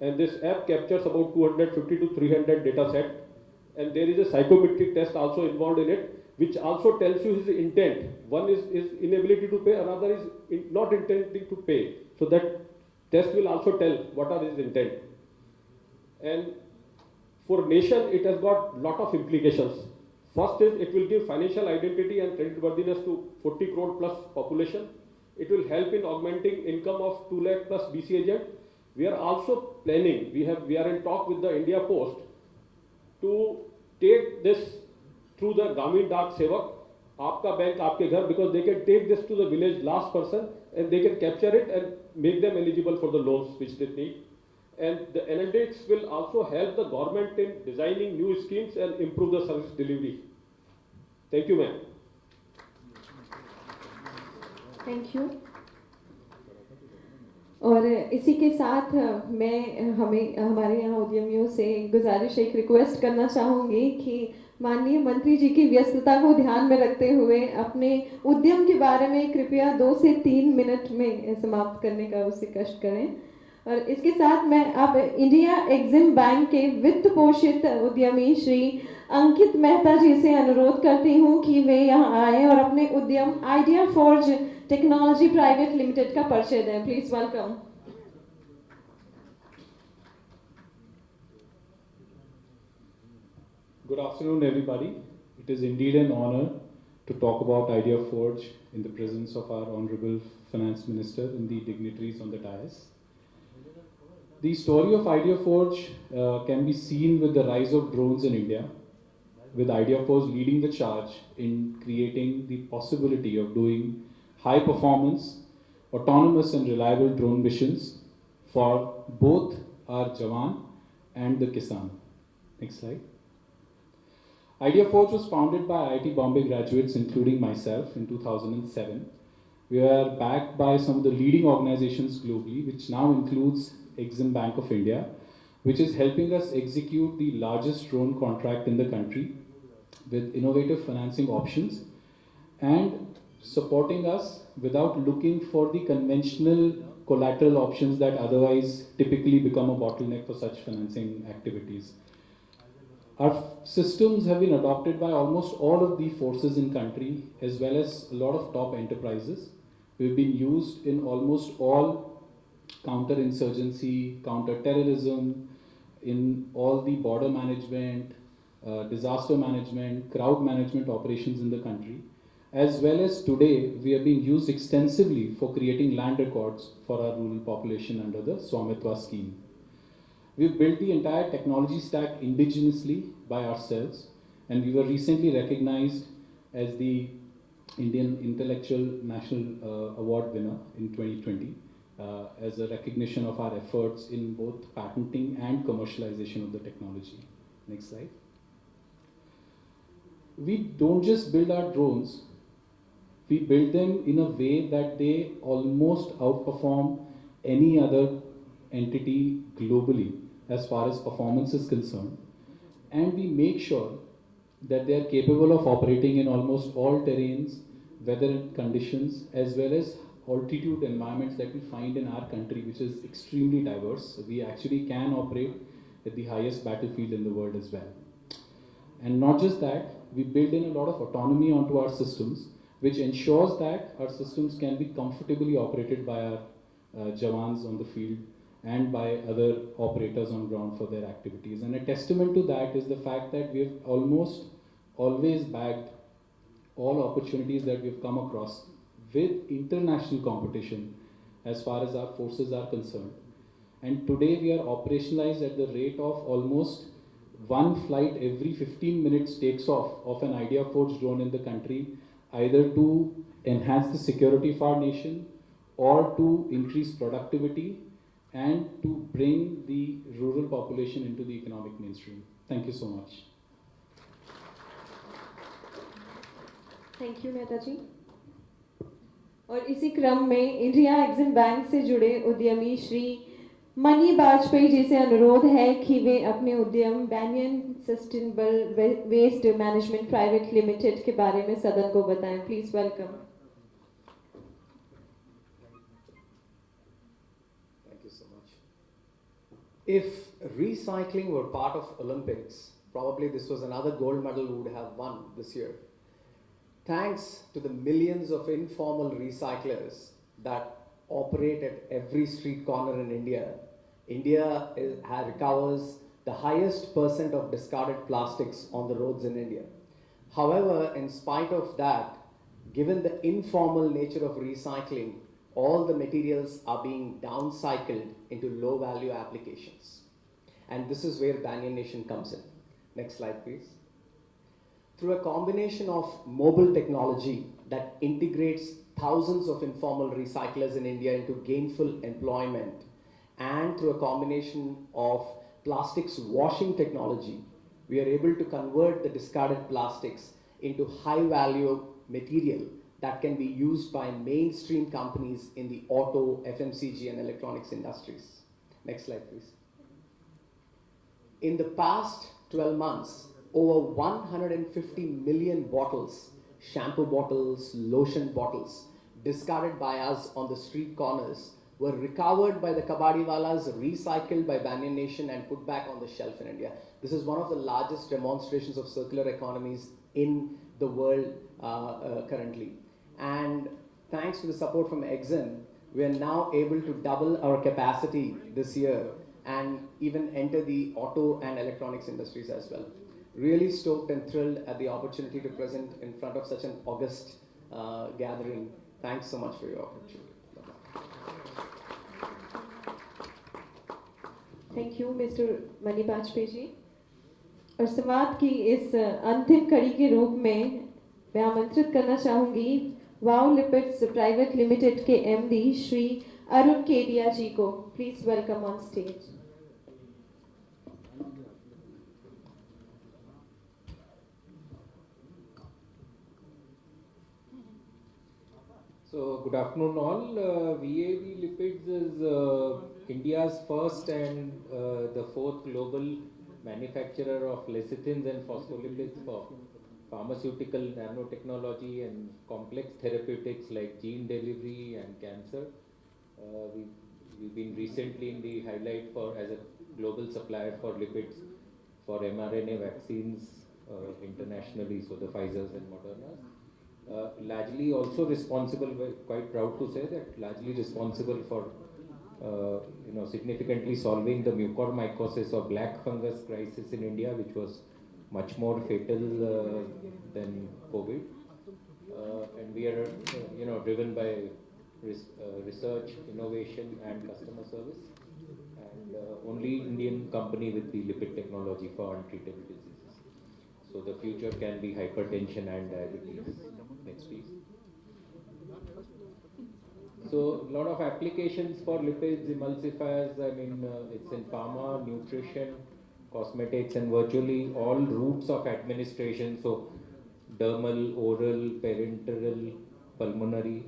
and this app captures about 250 to 300 data set, and there is a psychometric test also involved in it, which also tells you his intent. One is inability to pay, another is not intending to pay. So that test will also tell what are his intent. And for nation, it has got lot of implications. First is it will give financial identity and credit worthiness to 40 crore plus population. It will help in augmenting income of 2 lakh plus BC agent. We are also planning, we are in talk with the India Post to take this through the Gramin Dak Sevak, Aapka Bank, Aapke Ghar, because they can take this to the village last person and they can capture it and make them eligible for the loans which they need. And the analytics will also help the government in designing new schemes and improve the service delivery. Thank you, ma'am. Thank you. और इसी के साथ मैं हमारे यहाँ उद्यमियों से गुजारिश एक रिक्वेस्ट करना चाहूँगी कि माननीय मंत्री जी की व्यस्तता को ध्यान में रखते हुए अपने उद्यम के बारे में कृपया 2 से 3 मिनट में समाप्त करने का उससे कष्ट करें। और इसके साथ मैं अब इंडिया एग्जिम बैंक के वित्त पोषित उद्यमी श्री अंकित मेहता जी से अनुरोध करती हूँ कि वे यहाँ आए और अपने उद्यम idea forge technology private limited का परिचय दें। Please welcome. Good afternoon, everybody. It is indeed an honor to talk about Idea Forge in the presence of our Honorable Finance Minister and the dignitaries on the dais. The story of Idea Forge can be seen with the rise of drones in India, with Idea Forge leading the charge in creating the possibility of doing high performance, autonomous and reliable drone missions for both our Jawan and the Kisan. Next slide. Idea Forge was founded by IIT Bombay graduates, including myself, in 2007. We are backed by some of the leading organizations globally, which now includes Exim Bank of India, which is helping us execute the largest drone contract in the country with innovative financing options and supporting us without looking for the conventional collateral options that otherwise typically become a bottleneck for such financing activities. Our systems have been adopted by almost all of the forces in country, as well as a lot of top enterprises. We've been used in almost all counter-insurgency, counter-terrorism, in all the border management, disaster management, crowd management operations in the country, as well as today we are being used extensively for creating land records for our rural population under the Swamitva scheme. We've built the entire technology stack indigenously by ourselves, and we were recently recognized as the Indian Intellectual National Award winner in 2020 as a recognition of our efforts in both patenting and commercialization of the technology. Next slide. We don't just build our drones, we build them in a way that they almost outperform any other entity globally as far as performance is concerned, and we make sure that they are capable of operating in almost all terrains, weather conditions, as well as altitude environments that we find in our country, which is extremely diverse. We actually can operate at the highest battlefield in the world as well. And not just that, we build in a lot of autonomy onto our systems, which ensures that our systems can be comfortably operated by our Jawans on the field and by other operators on ground for their activities. And a testament to that is the fact that we have almost always bagged all opportunities that we've come across with international competition as far as our forces are concerned. And today we are operationalized at the rate of almost one flight every 15 minutes takes off of an Idea Forge drone in the country, either to enhance the security of our nation or to increase productivity and to bring the rural population into the economic mainstream. Thank you so much. Thank you Mehta ji. और इसी क्रम में India EXIM bank से जुड़े उद्यमी Shri money Vajpayee जी से अनुरोध है कि वे अपने उद्यम Banyan sustainable waste management private limited के बारे में सदन को बताएं। Please welcome. Thank you so much. If recycling were part of Olympics, probably this was another gold medal we would have won this year. Thanks to the millions of informal recyclers that operate at every street corner in India, India recovers the highest percent of discarded plastics on the roads in India. However, in spite of that, given the informal nature of recycling, all the materials are being downcycled into low value applications. And this is where Banyan Nation comes in. Next slide, please. Through a combination of mobile technology that integrates thousands of informal recyclers in India into gainful employment, and through a combination of plastics washing technology, we are able to convert the discarded plastics into high value material that can be used by mainstream companies in the auto, FMCG and electronics industries. Next slide, please. In the past 12 months, over 150 million bottles, shampoo bottles, lotion bottles, discarded by us on the street corners were recovered by the Kabadiwalas, recycled by Banyan Nation and put back on the shelf in India. This is one of the largest demonstrations of circular economies in the world currently. And thanks to the support from Exim, we are now able to double our capacity this year and even enter the auto and electronics industries as well. Really stoked and thrilled at the opportunity to present in front of such an august gathering. Thanks so much for your opportunity. Thank you mister Mani Vajpayee ji. और संवाद की इस अंतिम कड़ी के रूप में मैं आमंत्रित करना चाहूंगी वाओ लिपिड्स प्राइवेट लिमिटेड के एमडी श्री अरुण केडिया जी को। Please welcome on stage. So, good afternoon all. VAV Lipids is India's first and the fourth global manufacturer of lecithins and phospholipids for pharmaceutical nanotechnology and complex therapeutics like gene delivery and cancer. We've been recently in the highlight for as a global supplier for lipids for mRNA vaccines internationally, so the Pfizer's and Moderna's. Largely also responsible, we're quite proud to say that largely responsible for significantly solving the mucormycosis or black fungus crisis in India, which was much more fatal than COVID. And we are driven by research, innovation and customer service, and only Indian company with the lipid technology for untreatable diseases. So the future can be hypertension and diabetes. Next please. So a lot of applications for lipids, emulsifiers, it's in pharma, nutrition, cosmetics and virtually all routes of administration. So dermal, oral, parenteral, pulmonary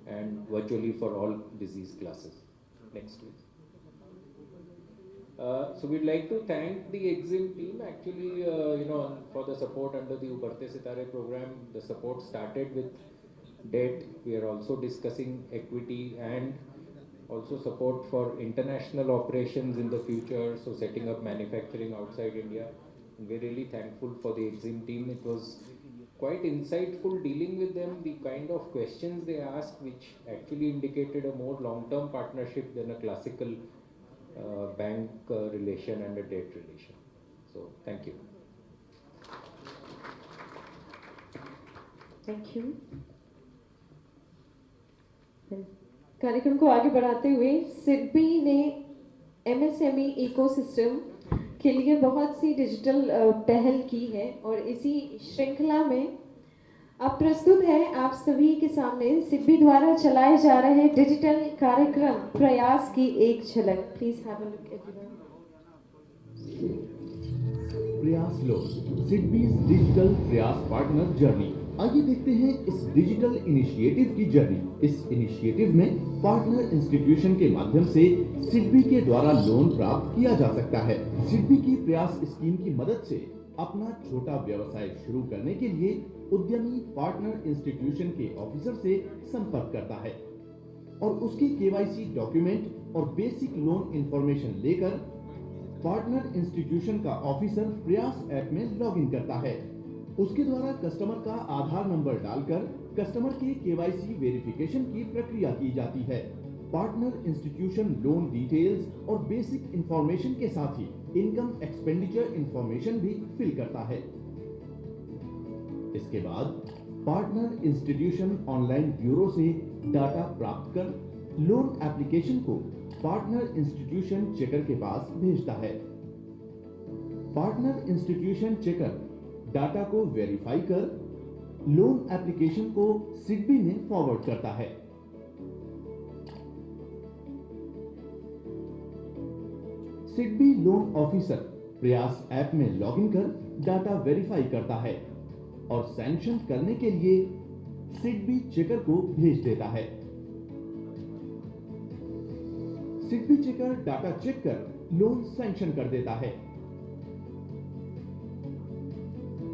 and virtually for all disease classes. Next please. So we'd like to thank the Exim team actually, for the support under the Ubarte Sitare program. The support started with debt. We are also discussing equity and also support for international operations in the future. So setting up manufacturing outside India. And we're really thankful for the Exim team. It was quite insightful dealing with them, the kind of questions they asked, which actually indicated a more long-term partnership than a classical bank relation and a debt relation. So, thank you. Thank you. कार्यक्रम को आगे बढ़ाते हुए सिडबी ने MSME ecosystem के लिए बहुत सी digital पहल की है और इसी श्रृंखला में अब प्रस्तुत है आप सभी के सामने सिडबी द्वारा चलाए जा रहे डिजिटल कार्यक्रम प्रयास की एक झलक। Please have a look everyone. प्रयास लो, सिडबीज डिजिटल प्रयास पार्टनर जर्नी। आइए देखते हैं इस डिजिटल इनिशिएटिव की जर्नी। इस इनिशिएटिव में पार्टनर इंस्टीट्यूशन के माध्यम से सिडबी के द्वारा लोन प्राप्त किया जा सकता है। सिडबी की प्रयास स्कीम की मदद से अपना छोटा व्यवसाय शुरू करने के लिए उद्यमी पार्टनर इंस्टीट्यूशन के ऑफिसर से संपर्क करता है और उसके केवाईसी डॉक्यूमेंट और बेसिक लोन इंफॉर्मेशन लेकर पार्टनर इंस्टीट्यूशन का ऑफिसर प्रयास ऐप में लॉगिन करता है। उसके द्वारा कस्टमर का आधार नंबर डालकर कस्टमर के केवाईसी वेरिफिकेशन की प्रक्रिया की जाती है। पार्टनर इंस्टीट्यूशन लोन डिटेल्स और बेसिक इंफॉर्मेशन के साथ ही इनकम एक्सपेंडिचर इंफॉर्मेशन भी फिल करता है। इसके बाद पार्टनर इंस्टीट्यूशन ऑनलाइन ब्यूरो से डाटा प्राप्त कर लोन एप्लीकेशन को पार्टनर इंस्टीट्यूशन चेकर के पास भेजता है। पार्टनर इंस्टीट्यूशन चेकर डाटा को वेरीफाई कर लोन एप्लीकेशन को सिडबी में फॉरवर्ड करता है। सिडबी लोन ऑफिसर प्रयास ऐप में लॉगिन कर डाटा वेरीफाई करता है और सैंक्शन करने के लिए सिडबी चेकर को भेज देता है। सिडबी चेकर डाटा चेक कर लोन सैंक्शन कर देता है।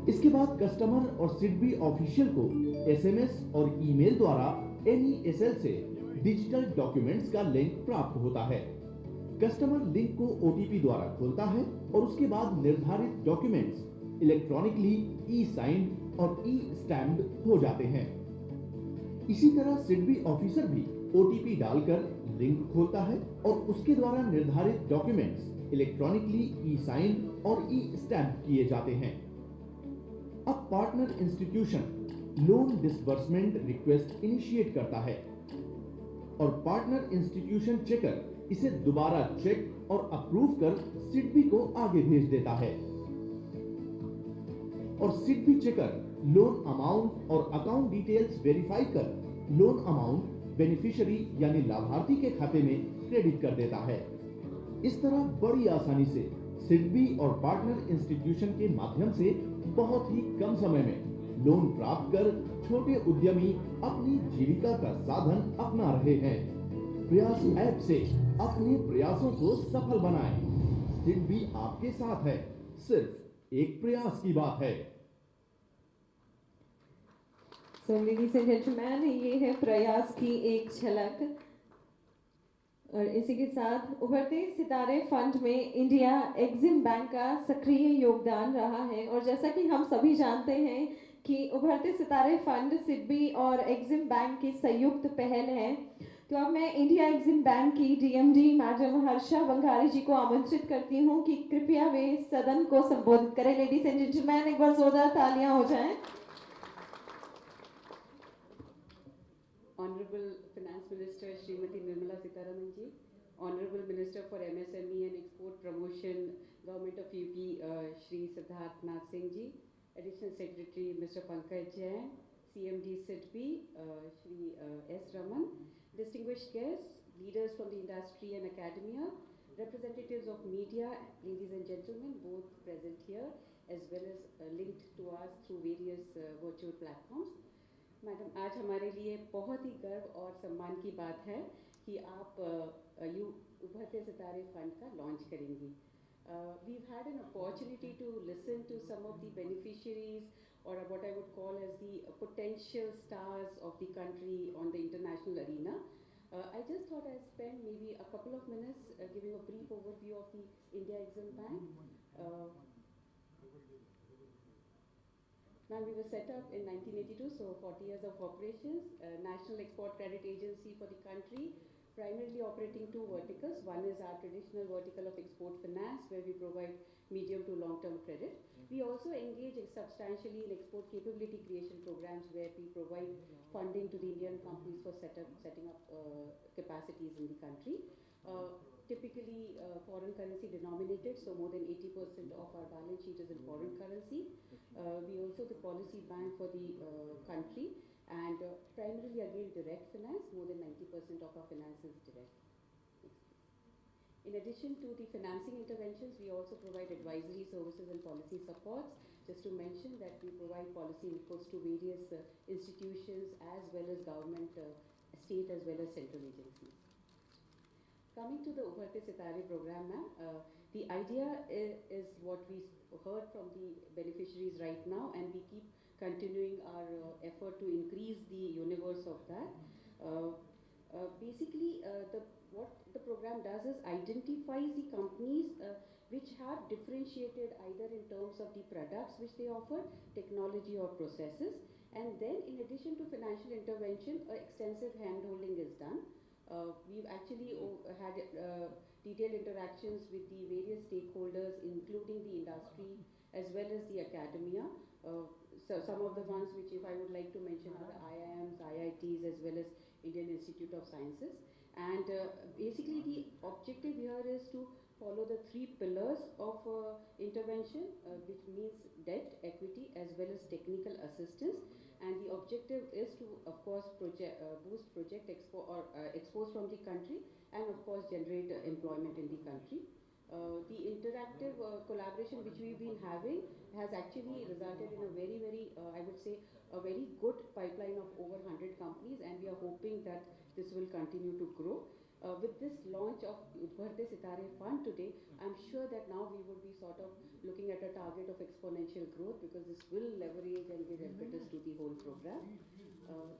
इसके बाद कस्टमर और सिडबी ऑफिशियल को एसएमएस और ईमेल द्वारा NESL से डिजिटल डॉक्यूमेंट्स का लिंक प्राप्त होता है। कस्टमर लिंक को OTP द्वारा खोलता है और उसके बाद निर्धारित डॉक्यूमेंट्स इलेक्ट्रॉनिकली ई-साइंड और ई-स्टैम्प्ड हो जाते हैं। इसी तरह सिडबी ऑफिसर भी OTP डालकर लिंक खोलता है और उसके द्वारा निर्धारित डॉक्यूमेंट्स इलेक्ट्रॉनिकली ई-साइन और ई-स्टैम्प किए जाते हैं। अब partner institution loan disbursement request initiate करता है और पार्टनर इंस्टीट्यूशन चेकर इसे दोबारा चेक और अप्रूव कर सिडबी को आगे भेज देता है और सिडबी चेकर लोन अमाउंट और अकाउंट डिटेल्स वेरीफाई कर लोन अमाउंट बेनिफिशियरी यानी लाभार्थी के खाते में क्रेडिट कर देता है। इस तरह बड़ी आसानी से सिडबी और पार्टनर इंस्टीट्यूशन के माध्यम से बहुत ही कम समय में लोन प्राप्त कर छोटे उद्यमी अपनी जीविका का साधन अपना रहे हैं। प्रयास ऐप से अपने प्रयासों को सफल बनाएं। सिडबी आपके साथ है, सिर्फ एक प्रयास की बात है। So, ladies and gentlemen, ये है प्रयास की एक झलक और इसी के साथ उभरते सितारे फंड में इंडिया एग्जिम बैंक का सक्रिय योगदान रहा है और जैसा कि हम सभी जानते हैं कि उभरते सितारे फंड सिडबी और एग्जिम बैंक की संयुक्त पहल है। तो अब मैं इंडिया एग्जिम बैंक की DMD मैडम हर्षा बंगारी जी को आमंत्रित करती हूँ कि कृपया वे सदन को संबोधित करें। लेडीज एंड जेंटलमैन, एक बार जोरदार तालियां हो जाएं। Honorable Finance Minister Srimati Nirmala Sitharaman ji, Honorable Minister for MSME and Export Promotion, Government of UP Shri Siddharth Nath Singh ji, Additional Secretary Mr. Pankaj Jain, CMD SIDBI Shri S. Raman, distinguished guests, leaders from the industry and academia, representatives of media, ladies and gentlemen, both present here as well as linked to us through various virtual platforms. Madam, आज हमारे लिए बहुत ही गर्व और सम्मान की बात है कि आप उभरते सितारे फंड का लॉन्च करेंगी। We've had an opportunity to listen to some of the beneficiaries or what I would call as the potential stars of the country on the international arena. I just thought I'd spend maybe a couple of minutes giving a brief overview of the India Exim Bank. Now, we were set up in 1982, so 40 years of operations, National Export Credit Agency for the country, primarily operating two verticals. One is our traditional vertical of export finance, where we provide medium to long-term credit. We also engage substantially in export capability creation programs, where we provide funding to the Indian companies for setting up capacities in the country. Typically foreign currency denominated, so more than 80% of our balance sheet is in foreign currency. We also the policy bank for the country, and primarily again direct finance, more than 90% of our finance is direct. In addition to the financing interventions, we also provide advisory services and policy supports. Just to mention that we provide policy inputs to various institutions as well as government, state as well as central agencies. Coming to the Ubharte Sitare program, the idea is what we heard from the beneficiaries right now, and we keep continuing our effort to increase the universe of that. Basically, what the program does is identifies the companies which are differentiated either in terms of the products which they offer, technology or processes. And then in addition to financial intervention, extensive handholding is done. We've actually had detailed interactions with the various stakeholders, including the industry as well as the academia. So some of the ones which if I would like to mention are the IIMs, IITs as well as Indian Institute of Sciences. And basically the objective here is to follow the three pillars of intervention, which means debt, equity as well as technical assistance. And the objective is to, of course, boost project export from the country and, of course, generate employment in the country. The interactive collaboration which we've been having has actually resulted in a very, I would say, a very good pipeline of over 100 companies, and we are hoping that this will continue to grow. With this launch of Ubharte Sitare Fund today, I'm sure that now we would be sort of looking at a target of exponential growth, because this will leverage and give impetus to the whole program.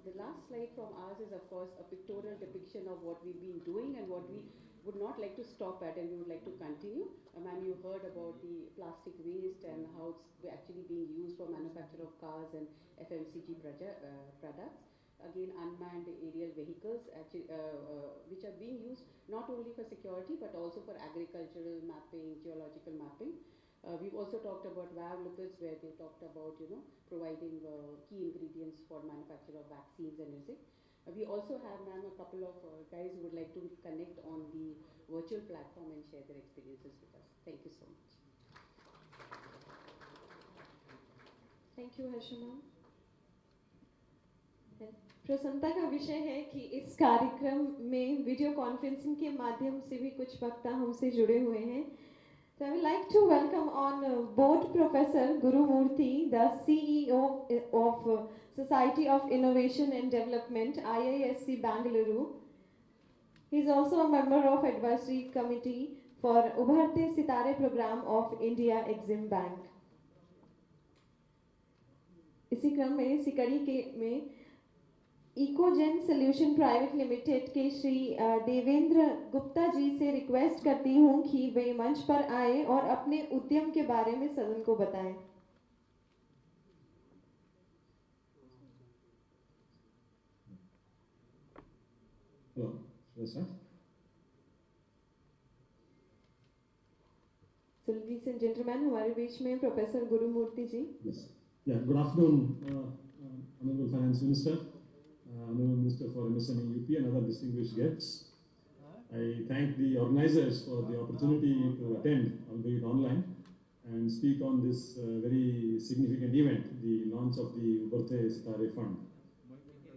The last slide from us is, of course, a pictorial depiction of what we've been doing and what we would not like to stop at, and we would like to continue. Ma'am, you heard about the plastic waste and how it's actually being used for manufacture of cars and FMCG products. Again, unmanned aerial vehicles, actually, which are being used not only for security but also for agricultural mapping, geological mapping. We've also talked about VAV lipids, where they talked about, providing key ingredients for manufacture of vaccines and everything. We also have, ma'am, a couple of guys who would like to connect on the virtual platform and share their experiences with us. Thank you so much. Thank you Harsha ma'am. प्रसन्नता का विषय है कि इस कार्यक्रम में video conferencing के माध्यम से भी कुछ वक्ता हमसे जुड़े हुए हैं। So I would like to welcome on board Professor Gurumurthy, the CEO of Society of Innovation and Development, IISc Bangalore. He is also a member of Advisory Committee for Ubharte Sitare Program of India Exim Bank. इसी क्रम में सिकड़ी के में इकोजेन solution private limited के श्री देवेंद्र गुप्ता जी से request करती हूं कि वे मंच पर आए और अपने उद्यम के बारे में सदन को बताएं। Hello, should I start? So ladies and gentlemen, हमारे बीच में professor Gurumurthy ji. Yes. Yeah. Good afternoon, Honorable Finance Minister. Honorable Minister for MSME UP and other distinguished guests. I thank the organizers for the opportunity to attend, albeit online, and speak on this very significant event, the launch of the Ubharte Sitare Fund.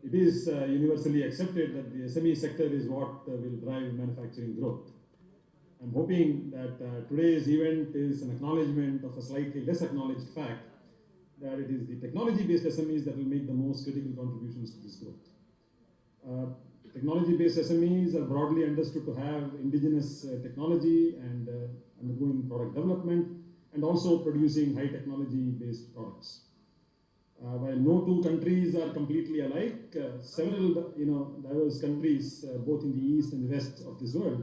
It is universally accepted that the SME sector is what will drive manufacturing growth. I'm hoping that today's event is an acknowledgement of a slightly less acknowledged fact, that it is the technology-based SMEs that will make the most critical contributions to this growth. Technology-based SMEs are broadly understood to have indigenous technology and undergoing product development, and also producing high technology-based products. While no two countries are completely alike, several diverse countries, both in the east and the west of this world,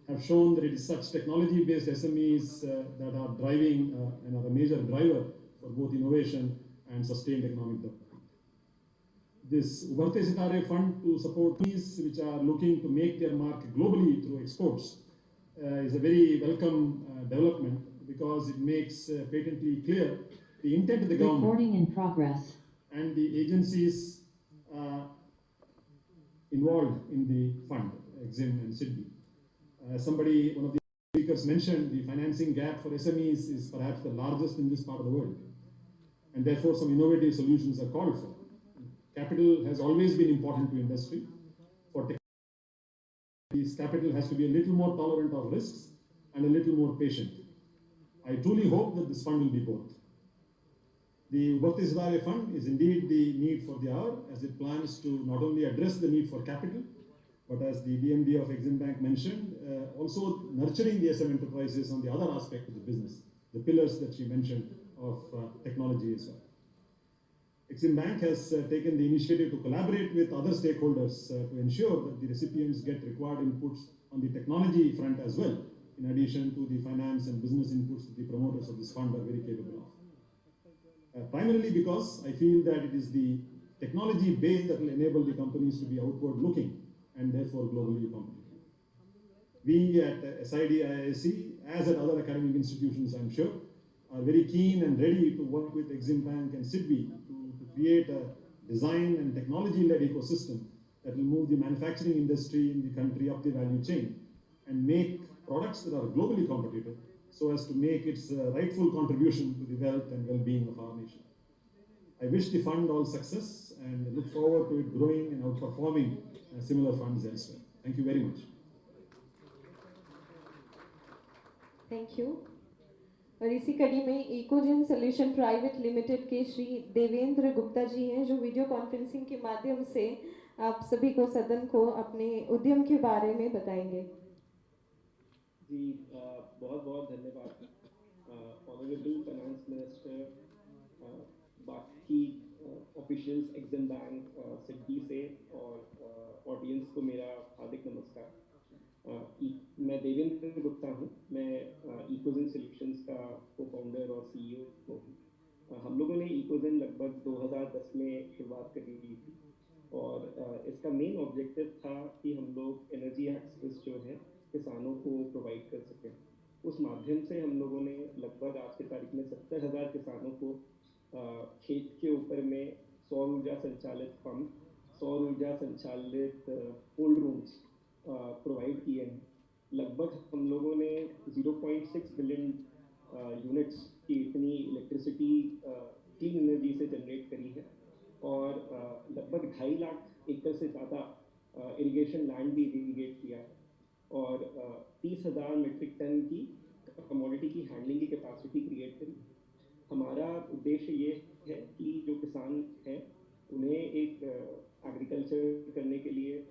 have shown that it is such technology-based SMEs that are driving and are a major driver for both innovation and sustained economic development. This Ubharte Sitare Fund to support companies which are looking to make their mark globally through exports is a very welcome development, because it makes patently clear the intent of the government. Recording in progress. And the agencies involved in the fund, Exim and SIDBI. One of the speakers mentioned, the financing gap for SMEs is perhaps the largest in this part of the world, and therefore some innovative solutions are called for. Capital has always been important to industry. For technology, capital has to be a little more tolerant of risks and a little more patient. I truly hope that this fund will be both. The Ubharte Sitare Fund is indeed the need for the hour, as it plans to not only address the need for capital, but as the DMD of Exim Bank mentioned, also nurturing the SM enterprises on the other aspect of the business, the pillars that she mentioned of technology as well. Exim Bank has taken the initiative to collaborate with other stakeholders to ensure that the recipients get required inputs on the technology front as well, in addition to the finance and business inputs that the promoters of this fund are very capable of. Primarily because I feel that it is the technology base that will enable the companies to be outward looking and therefore globally competitive. We at SID IISc, as at other academic institutions, I'm sure, are very keen and ready to work with Exim Bank and SIDBI to create a design and technology-led ecosystem that will move the manufacturing industry in the country up the value chain and make products that are globally competitive so as to make its rightful contribution to the wealth and well-being of our nation. I wish the fund all success and look forward to it growing and outperforming similar funds elsewhere. Thank you very much. Thank you. और इसी कड़ी में इकोजेन solution private limited के श्री देवेंद्र गुप्ता जी हैं जो video conferencing के माध्यम से आप सभी को सदन को अपने उद्यम के बारे में बताएंगे। जी बहुत बहुत धन्यवाद ऑनरेबल फाइनेंस मिनिस्टर, बाकी ऑफिशियल्स एक्सिम बैंक सिडबी से और ऑडियंस को मेरा हार्दिक नमस्कार। मैं देवेंद्र गुप्ता हूँ, मैं इकोजेन सॉल्यूशंस का को-फाउंडर और सीईओ हूँ। हम लोगों ने इकोजेन लगभग 2010 में शुरुआत करी थी और इसका मेन ऑब्जेक्टिव था कि हम लोग एनर्जी एक्सेस जो है किसानों को प्रोवाइड कर सकें। उस माध्यम से हम लोगों ने लगभग आज की तारीख में 70,000 किसानों को खेत के ऊपर में सौर ऊर्जा संचालित पंप, सौर ऊर्जा संचालित कोल्ड रूम्स प्रोवाइड किए हैं। लगभग हम लोगों ने 0.6 बिलियन यूनिट्स की इतनी इलेक्ट्रिसिटी क्लीन एनर्जी से जनरेट करी है और लगभग 2.5 लाख एकड़ से ज़्यादा इरिगेशन लैंड भी इरिगेट किया है और 30,000 मेट्रिक टन की कमोडिटी की हैंडलिंग की कैपेसिटी क्रिएट करी। हमारा उद्देश्य ये है कि जो किसान हैं उन्हें एक एग्रीकल्चर करने के लिए,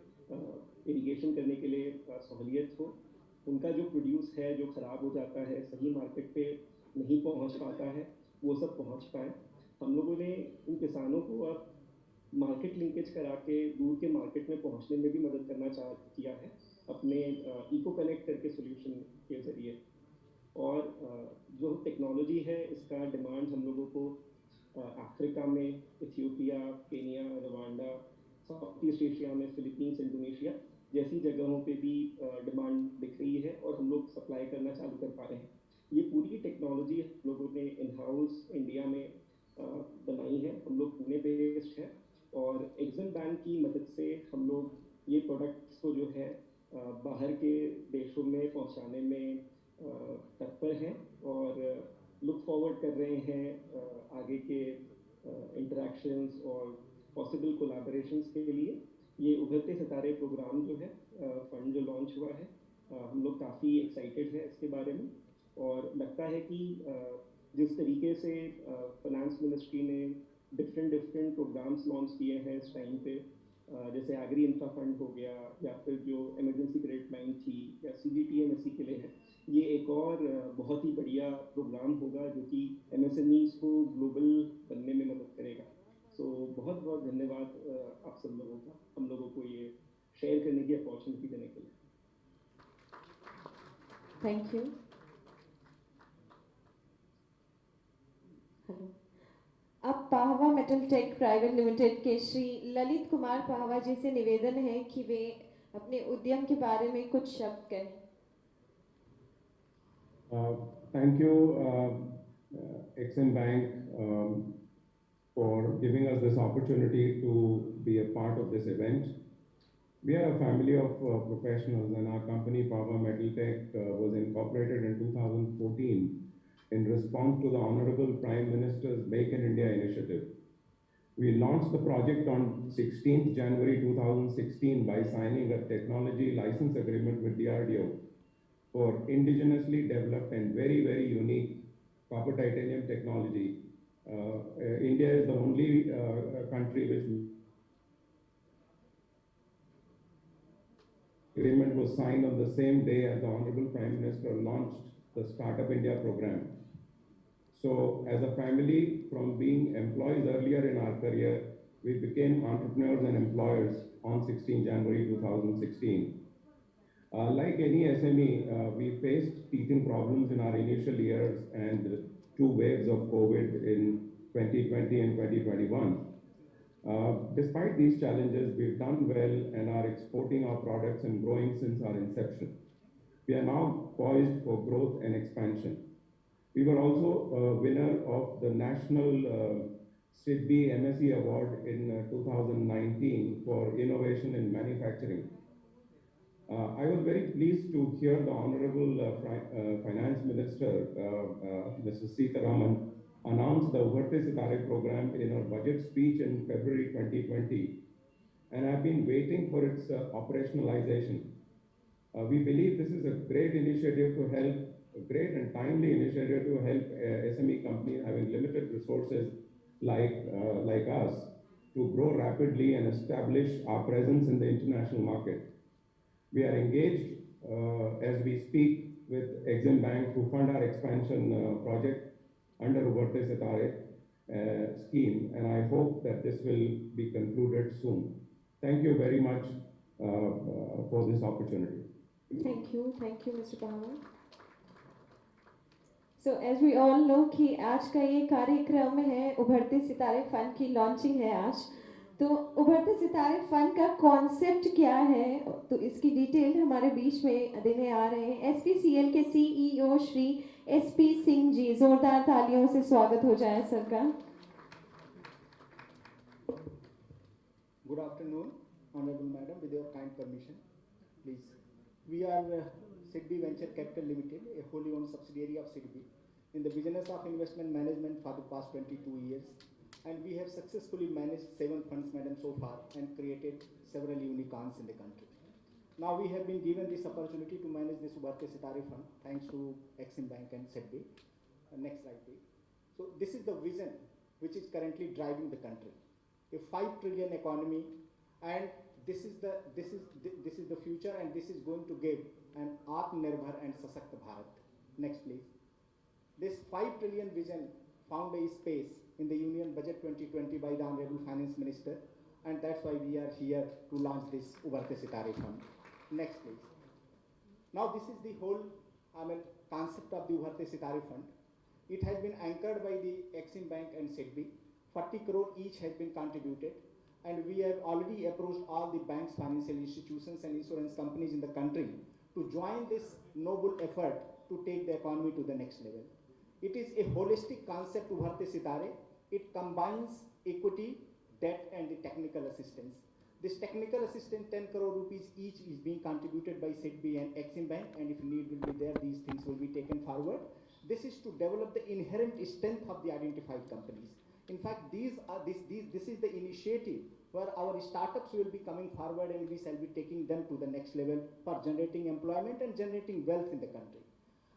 इरिगेशन करने के लिए सहूलियत हो। उनका जो प्रोड्यूस है जो ख़राब हो जाता है, सही मार्केट पे नहीं पहुंच पाता है, वो सब पहुंच पाए। हम लोगों ने इन किसानों को अब मार्केट लिंकेज करा के दूर के मार्केट में पहुंचने में भी मदद करना किया है अपने इको कनेक्ट करके सोल्यूशन के ज़रिए। और जो टेक्नोलॉजी है इसका डिमांड हम लोगों को अफ्रीका में, Ethiopia, Kenya, Rwanda, south east Asia में, फिलीपींस, इंडोनेशिया जैसी जगहों पे भी डिमांड दिख रही है और हम लोग सप्लाई करना चालू कर पा रहे हैं। ये पूरी टेक्नोलॉजी हम लोगों ने इन हाउस इंडिया में बनाई है। हम लोग पुणे बेस्ड है और एक्सिम बैंक की मदद से हम लोग ये प्रोडक्ट्स को जो है बाहर के देशों में पहुंचाने में तत्पर हैं और लुक फॉरवर्ड कर रहे हैं आगे के इंटरेक्शंस और पॉसिबल कोलैबोरेशंस के लिए। ये उभरते सितारे प्रोग्राम जो है फंड जो लॉन्च हुआ है, हम लोग काफ़ी एक्साइटेड है इसके बारे में और लगता है कि जिस तरीके से फाइनेंस मिनिस्ट्री ने डिफरेंट प्रोग्राम्स लॉन्च किए हैं इस टाइम पे, जैसे एग्री इंफ्रा फंड हो गया या फिर जो इमरजेंसी क्रेडिट लाइन थी या CGTMSE के लिए है, ये एक और बहुत ही बढ़िया प्रोग्राम होगा जो कि MSMEs को ग्लोबल बनने में मदद करेगा। तो बहुत बहुत धन्यवाद आप सब लोगों का, हम लोगों को ये शेयर करने की अपॉर्चुनिटी देने के लिए। Thank you. हेलो, अब Pahwa metal tech private limited के श्री ललित कुमार पाहवा जी से निवेदन है कि वे अपने उद्यम के बारे में कुछ शब्द कहें। Thank you, Exim Bank, for giving us this opportunity to be a part of this event. We are a family of professionals, and our company, Pawa Metal Tech, was incorporated in 2014 in response to the Honorable Prime Minister's Make in India initiative. We launched the project on 16th January 2016 by signing a technology license agreement with DRDO for indigenously developed and very, very unique copper titanium technology. India is the only country which agreement was signed on the same day as the Honorable Prime Minister launched the Startup India program. So as a family, from being employees earlier in our career, we became entrepreneurs and employers on 16 January 2016. Like any SME, we faced teething problems in our initial years and two waves of COVID in 2020 and 2021. Despite these challenges, we've done well and are exporting our products and growing since our inception. We are now poised for growth and expansion. We were also a winner of the National SIDBI MSE Award in 2019 for innovation in manufacturing. I was very pleased to hear the Honorable Finance Minister, Mr. Sitharaman, announce the Ubharte Sitare program in her budget speech in February 2020, and I've been waiting for its operationalization. We believe this is a great initiative to help, a great and timely initiative to help SME companies having limited resources like us to grow rapidly and establish our presence in the international market. We are engaged as we speak with Exim Bank to fund our expansion project under Ubharte Sitare scheme, and I hope that this will be concluded soon. Thank you very much for this opportunity. Thank you, Mr. Pahwa. So as we all know कि आज का ये कार्यक्रम है उभरते सितारे fund की launching है आज. तो उभरते सितारे फंड का कॉन्सेप्ट क्या है, तो इसकी डिटेल हमारे बीच में देने आ रहे हैं SPCL के CEO श्री SP सिंह जी. जोरदार तालियों से स्वागत हो जाए सर का. Good afternoon, Honorable Madam. With your kind permission, please. We are SIDBI Venture Capital Limited, a wholly owned subsidiary of SIDBI, in the business of investment management for the past 22 years. And we have successfully managed 7 funds, madam, so far, and created several unicorns in the country. Now we have been given this opportunity to manage this Ubharte Sitare Fund, thanks to Exim Bank and SIDBI. Next slide, please. So this is the vision which is currently driving the country. A 5 trillion economy, and this is the future, and this is going to give an Atmanirbhar and Sashakt Bharat. Next, please. This 5 trillion vision found a space in the Union Budget 2020 by the Honorable Finance Minister, and that's why we are here to launch this Ubharte Sitare Fund. Next, please. Now, this is the whole concept of the Ubharte Sitare Fund. It has been anchored by the Exim Bank and SIDBI. 40 crore each has been contributed, and we have already approached all the banks, financial institutions, and insurance companies in the country to join this noble effort to take the economy to the next level. It is a holistic concept, Ubharte Sitare. It combines equity, debt, and the technical assistance. This technical assistance, 10 crore rupees each, is being contributed by SIDBI and Exim Bank, and if need will be there, these things will be taken forward. This is to develop the inherent strength of the identified companies. In fact, this is the initiative where our startups will be coming forward, and we shall be taking them to the next level for generating employment and generating wealth in the country.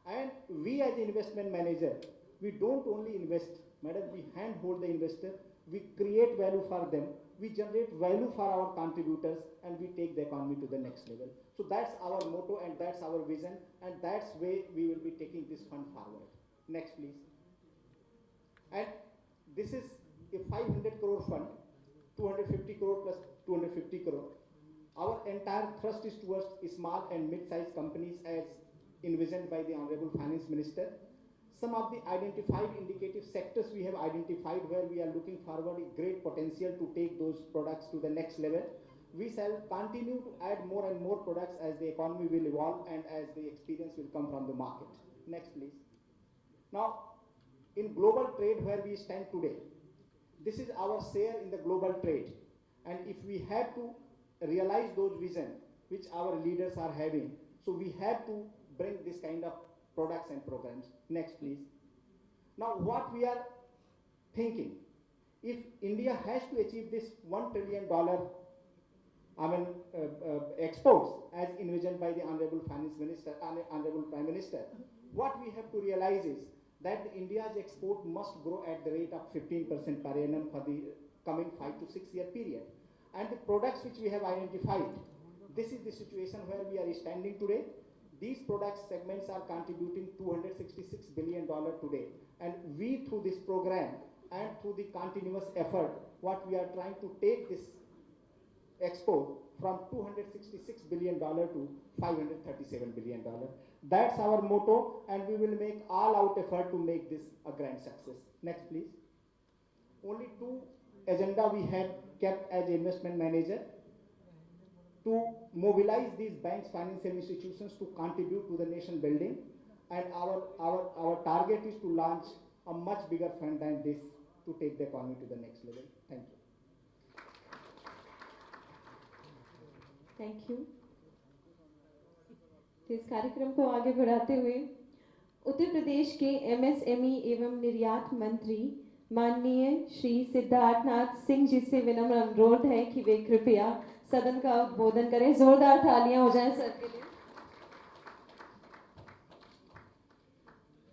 And we as investment manager, we don't only invest, madam, we handhold the investor, we create value for them, we generate value for our contributors, and we take the economy to the next level. So that's our motto, and that's our vision, and that's way we will be taking this fund forward. Next, please. And this is a 500 crore fund, 250 crore plus 250 crore. Our entire thrust is towards small and mid-sized companies as envisioned by the Honorable Finance Minister. Some of the identified indicative sectors we have identified where we are looking forward a great potential to take those products to the next level. We shall continue to add more and more products as the economy will evolve and as the experience will come from the market. Next, please. Now, in global trade where we stand today, this is our share in the global trade. And if we have to realize those visions which our leaders are having, so we have to bring this kind of products and programs. Next, please. Now, what we are thinking, if India has to achieve this $1 trillion exports as envisioned by the Honorable Finance Minister, Honorable Prime Minister, what we have to realize is that India's export must grow at the rate of 15% per annum for the coming 5 to 6 year period. And the products which we have identified, this is the situation where we are standing today. These product segments are contributing $266 billion today. And we, through this program and through the continuous effort, what we are trying to take this export from $266 billion to $537 billion. That's our motto, and we will make all-out effort to make this a grand success. Next, please. Only two agenda we have kept as investment manager: to mobilize these banks, financial institutions to contribute to the nation building, and our target is to launch a much bigger fund than this to take the economy to the next level. Thank you. Thank you. तो इस कार्यक्रम को आगे बढ़ाते हुए उत्तर प्रदेश के MSME एवं निर्यात मंत्री माननीय श्री सिद्धार्थनाथ सिंह जी से विनम्र अनुरोध है कि वे कृपया सदन का उद्बोधन करें। जोरदार तालियां हो जाएं सर के लिए।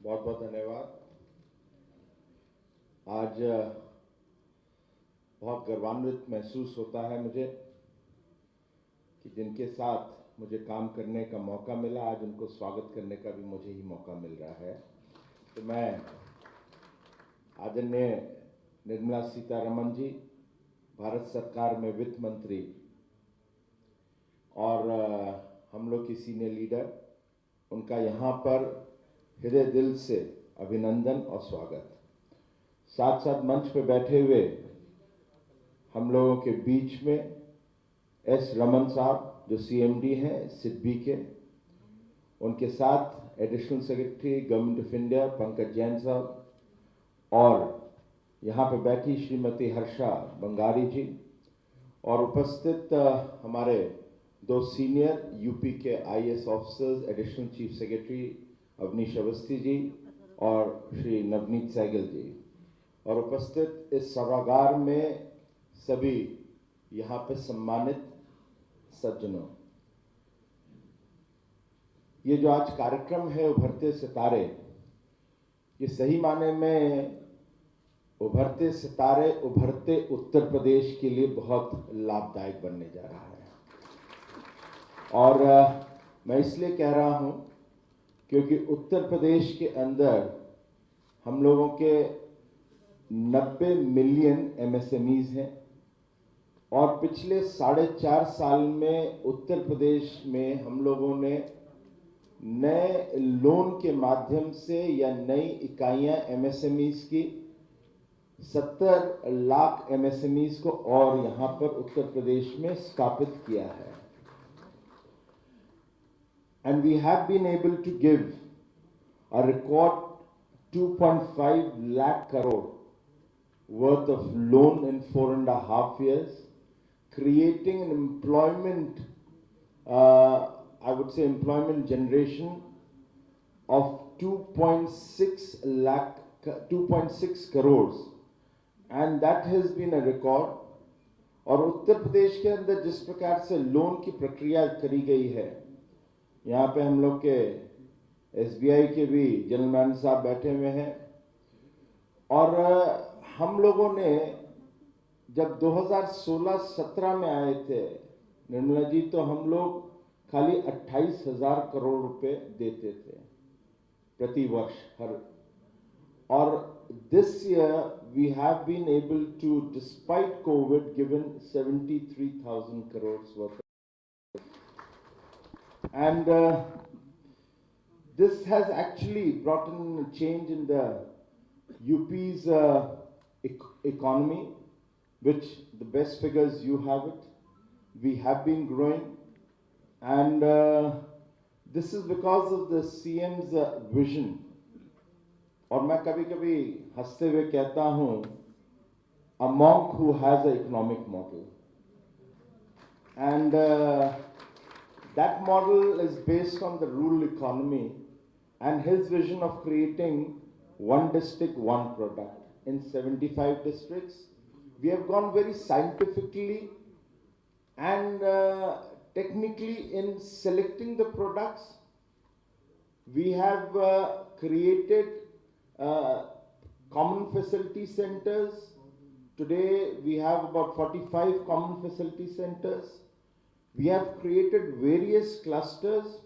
बहुत बहुत धन्यवाद। आज बहुत गर्वान्वित महसूस होता है मुझे कि जिनके साथ मुझे काम करने का मौका मिला, आज उनको स्वागत करने का भी मुझे ही मौका मिल रहा है। तो मैं आदरणीय निर्मला सीतारमण जी, भारत सरकार में वित्त मंत्री और हम लोग की सीनियर लीडर, उनका यहाँ पर हृदय दिल से अभिनंदन और स्वागत। साथ साथ मंच पे बैठे हुए हम लोगों के बीच में एस रमन साहब जो सीएमडी हैं सिडबी के, उनके साथ additional secretary government of India Pankaj Jain साहब, और यहाँ पे बैठी श्रीमती हर्षा बंगारी जी, और उपस्थित हमारे दो सीनियर यूपी के IAS officers, additional chief secretary Awanish Awasthi ji और श्री नवनीत सहगल जी, और उपस्थित इस सभागार में सभी यहाँ पे सम्मानित सज्जनों। ये जो आज कार्यक्रम है उभरते सितारे, ये सही माने में उभरते सितारे उभरते उत्तर प्रदेश के लिए बहुत लाभदायक बनने जा रहा है। और मैं इसलिए कह रहा हूं क्योंकि उत्तर प्रदेश के अंदर हम लोगों के 90 मिलियन एमएसएमईज हैं, और पिछले 4.5 साल में उत्तर प्रदेश में हम लोगों ने नए लोन के माध्यम से या नई इकाइयां एमएसएमईज की 70 लाख एमएसएमईज को और यहां पर उत्तर प्रदेश में स्थापित किया है। And we have been able to give a record 2.5 lakh crore worth of loan in 4.5 years, creating an employment, I would say employment generation of 2.6 crores, and that has been a record. और उत्तर प्रदेश के अंदर जिस प्रकार से लोन की प्रक्रिया करी गई है, यहाँ पे हम लोग के एसबीआई के भी जनरल मैनेजर साहब बैठे हुए हैं, और हम लोगों ने जब 2016-17 में आए थे निर्मला जी, तो हम लोग खाली 28,000 करोड़ रुपए देते थे प्रति वर्ष हर, और this year we have been able to, despite COVID, given 73,000 crore worth, and this has actually brought in a change in the UP's economy, which the best figures you have it. We have been growing, and this is because of the CM's vision. और मैं कभी-कभी हंसते हुए कहता हूँ, a monk who has an economic model, and that model is based on the rural economy and his vision of creating one district, one product. In 75 districts, we have gone very scientifically and technically in selecting the products. We have created common facility centers. Today we have about 45 common facility centers. We have created various clusters,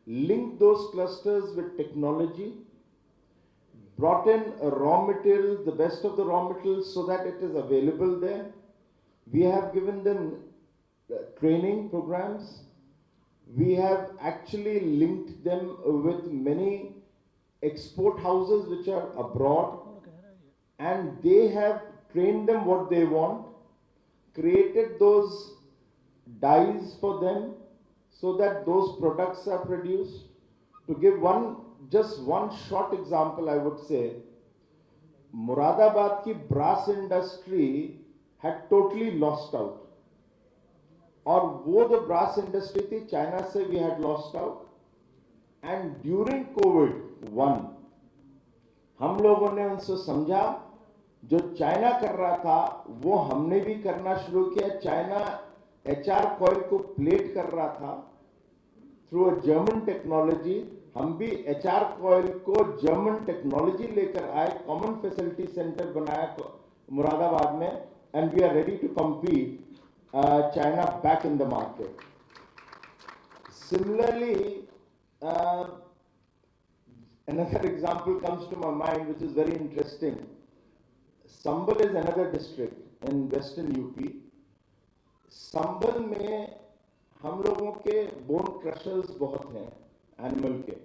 linked those clusters with technology, brought in raw materials, the best of the raw materials, so that it is available there. We have given them training programs. We have actually linked them with many export houses which are abroad, and they have trained them what they want, created those dyes for them so that those products are produced. To give just one short example, I would say, Moradabad ki brass industry had totally lost out. और वो जो brass industry थी China से we had lost out, and during COVID हम लोगों ने उनसे समझा, जो चाइना कर रहा था वो हमने भी करना शुरू किया. चाइना HR कॉइल को प्लेट कर रहा था थ्रू अ जर्मन टेक्नोलॉजी, हम भी HR कॉइल को जर्मन टेक्नोलॉजी लेकर आए, कॉमन फैसिलिटी सेंटर बनाया मुरादाबाद में, and we are ready to compete China back in the market. Similarly, another example comes to my mind which is very interesting. Sambal is another district in western UP. Sambal में हम लोगों के bone crushers बहुत हैं animal के,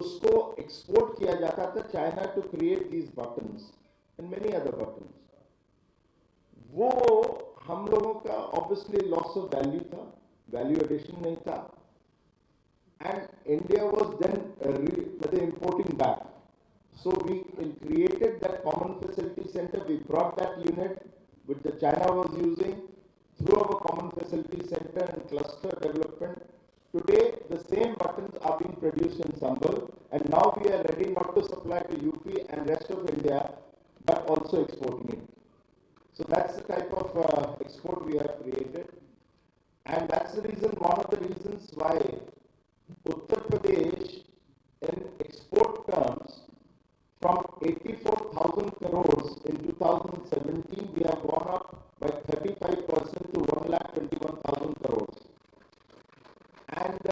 उसको export किया जाता था China to create these buttons and many other buttons. वो हम लोगों का ऑब्वियसली लॉस ऑफ वैल्यू था, वैल्यू एडिशन नहीं था, and India was then importing back. So we created that common facility centre, we brought that unit which the China was using through our common facility center and cluster development. Today the same buttons are being produced in Sambal, and now we are ready not to supply to UP and rest of India but also exporting it. So that's the type of export we have created, and that's the reason, one of the reasons why Uttar Pradesh in export terms from 84,000 crores in 2017 we have gone up by 35% to 1,21,000 crores, and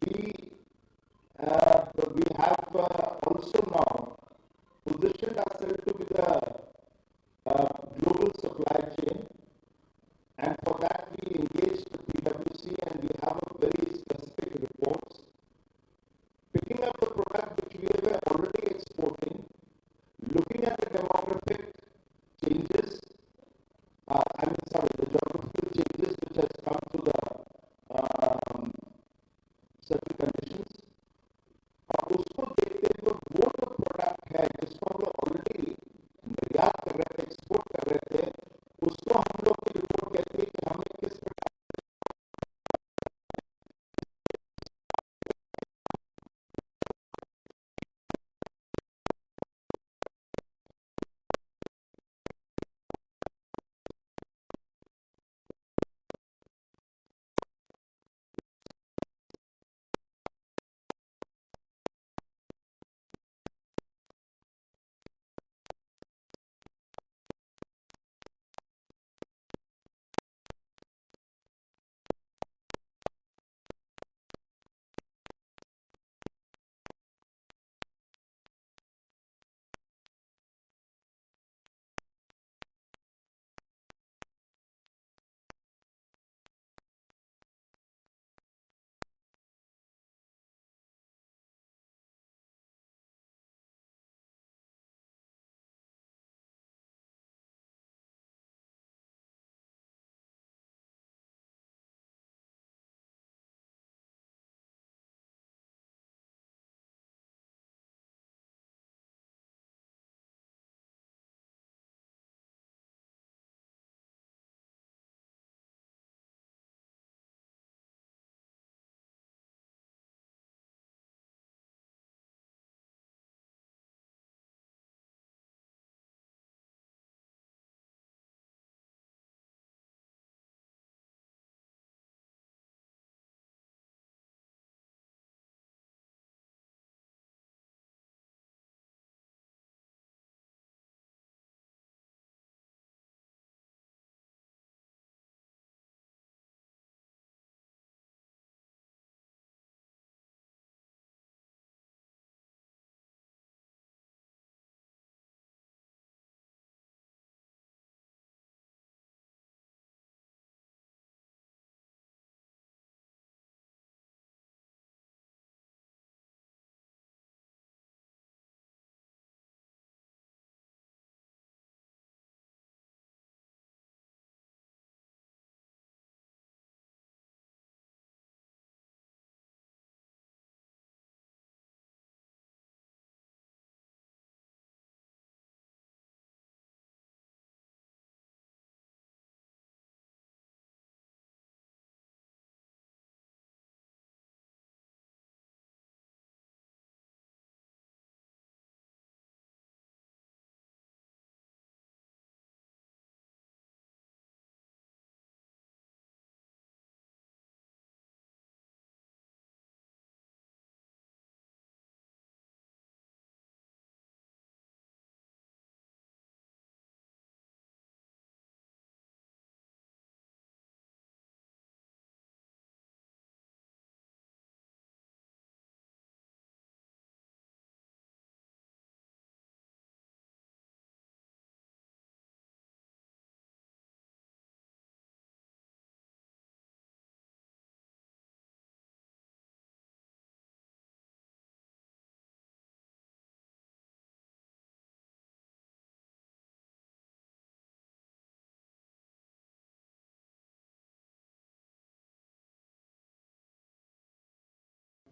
we have also now positioned ourselves to be the global supply chain, and for that we engaged the PwC, and we have a very specific reports picking up the product which we were already exporting, looking at the demographic changes, the geographical changes which has come to the certain conditions, और उसको देखते हुए वो जो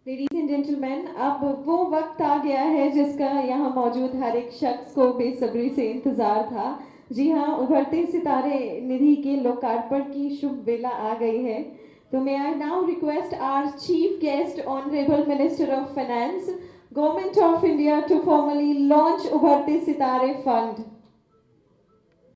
ladies and gentleman, अब वो वक्त आ गया है जिसका यहाँ मौजूद हर एक शख्स को बेसब्री से इंतजार था। जी हाँ, उभरते सितारे निधि के लोकार्पण की शुभ वेला आ गई है। तो may I now request our chief guest, Honorable Minister of Finance, Government of India, to formally launch Ubharte Sitare Fund.